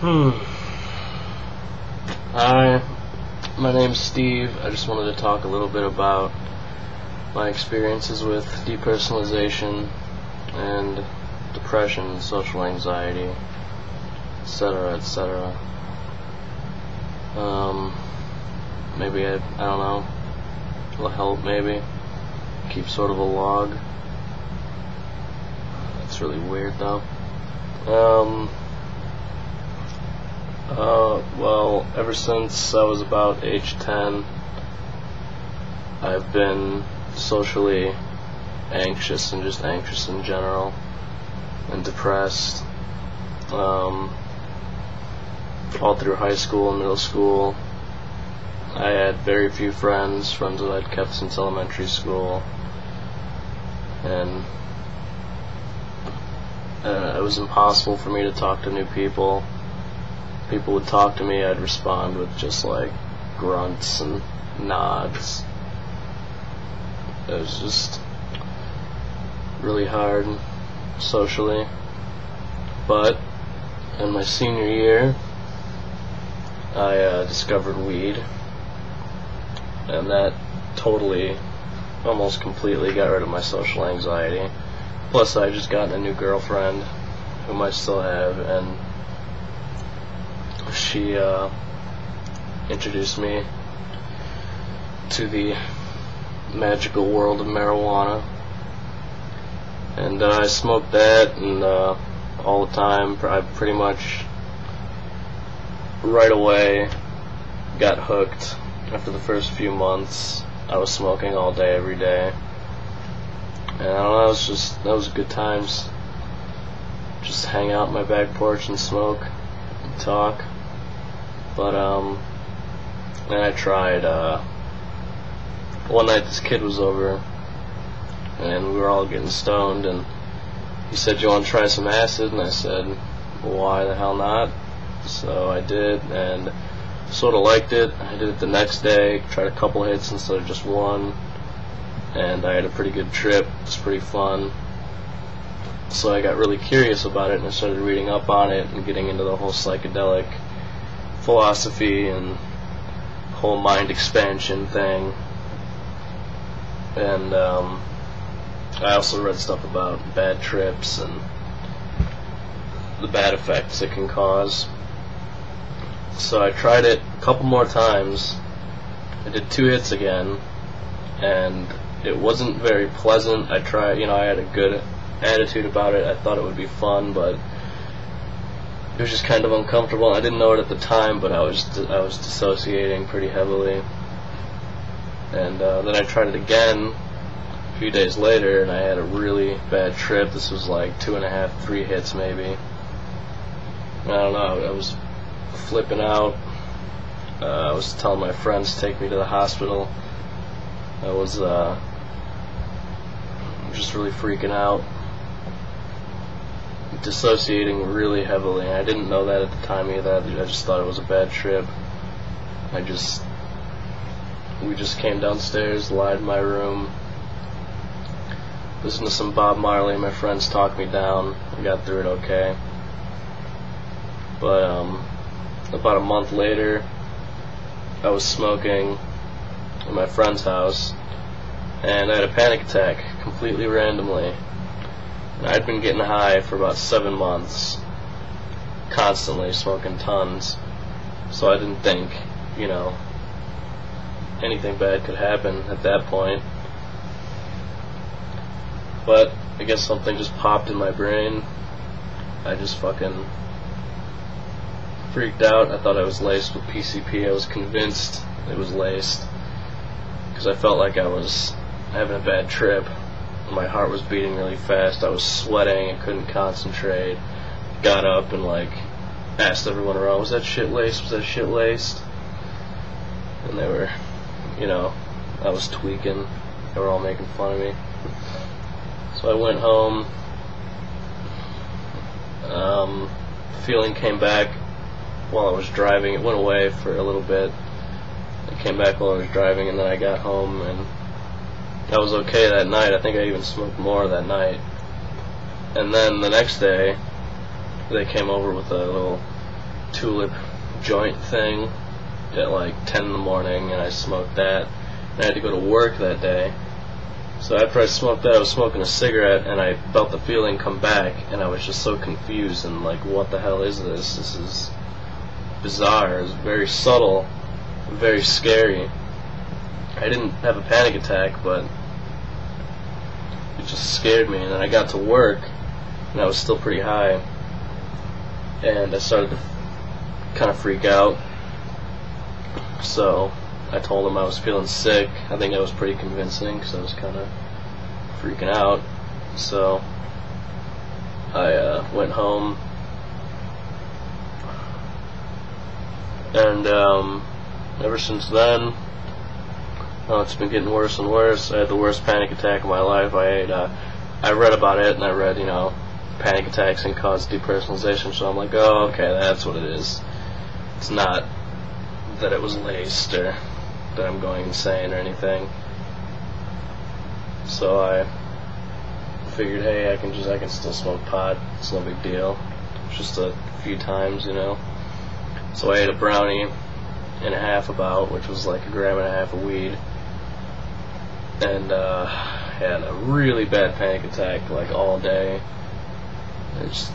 Hi, my name's Steve. I just wanted to talk a little bit about my experiences with depersonalization and depression, social anxiety, etc., etc. Maybe I don't know, it'll help maybe keep sort of a log. It's really weird though. Well, ever since I was about age 10, I've been socially anxious and just anxious in general, and depressed, all through high school and middle school. I had very few friends that I'd kept since elementary school, and it was impossible for me to talk to new people. People would talk to me, I'd respond with just like grunts and nods. It was just really hard socially. But in my senior year, I discovered weed, and that totally, almost completely got rid of my social anxiety. Plus I just gotten a new girlfriend, whom I still have, and she introduced me to the magical world of marijuana, and I smoked that and all the time. I pretty much right away got hooked. After the first few months, I was smoking all day, every day, and I don't know, that was good times. Just hang out on my back porch and smoke and talk. But then I tried, one night this kid was over, and we were all getting stoned, and he said, "You want to try some acid?" And I said, "Well, why the hell not?" So I did, and sort of liked it. I did it the next day, tried a couple hits instead of just one, and I had a pretty good trip. It was pretty fun. So I got really curious about it, and I started reading up on it and getting into the whole psychedelic philosophy and whole mind expansion thing. And I also read stuff about bad trips and the bad effects it can cause. So I tried it a couple more times. I did 2 hits again, and it wasn't very pleasant. I had a good attitude about it. I thought it would be fun, but it was just kind of uncomfortable. I didn't know it at the time, but I was dissociating pretty heavily. And then I tried it again a few days later, and I had a really bad trip. This was like 2.5, 3 hits maybe. I don't know, I was flipping out. I was telling my friends to take me to the hospital. I was just really freaking out, dissociating really heavily. I didn't know that at the time either. I just thought it was a bad trip. We just came downstairs, lied in my room, listened to some Bob Marley. My friends talked me down. I got through it okay. But about a month later, I was smoking in my friend's house, and I had a panic attack completely randomly. And I'd been getting high for about 7 months, constantly smoking tons, so I didn't think, anything bad could happen at that point. But I guess something just popped in my brain. I just fucking freaked out. I thought I was laced with PCP. I was convinced it was laced, because I felt like I was having a bad trip. My heart was beating really fast. I was sweating. I couldn't concentrate. Got up and asked everyone around, "Was that shit laced? Was that shit laced?" And they were, I was tweaking. They were all making fun of me. So I went home. Feeling came back while I was driving. It went away for a little bit. It came back while I was driving, and then I got home, and I was okay that night. I think I even smoked more that night. And then the next day, they came over with a little tulip joint thing at like 10 in the morning, and I smoked that, and I had to go to work that day. So after I smoked that, I was smoking a cigarette, and I felt the feeling come back, and I was just so confused and like, what the hell is this? This is bizarre. It was very subtle, very scary. I didn't have a panic attack, but it just scared me. And then I got to work, and I was still pretty high, and I started to kind of freak out. So I told him I was feeling sick. I think I was pretty convincing because I was kind of freaking out. So I went home, and ever since then, it's been getting worse and worse. I had the worst panic attack of my life. I read about it, and I read, panic attacks can cause depersonalization, so I'm like, oh, okay, that's what it is. It's not that it was laced or that I'm going insane or anything. So I figured, hey, I can still smoke pot. It's no big deal. Just a few times, So I ate a brownie and a half about, which was like 1.5 grams of weed, and had a really bad panic attack like all day. I just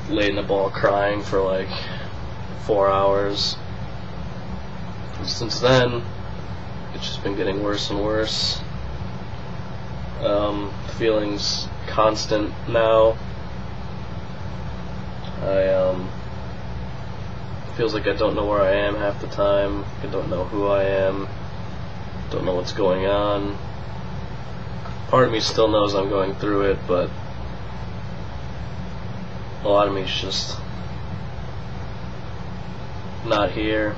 laid in the ball crying for like 4 hours. And since then, it's just been getting worse and worse. Feelings constant now. Feels like I don't know where I am half the time. I don't know who I am. Don't know what's going on. Part of me still knows I'm going through it, but a lot of me is just not here.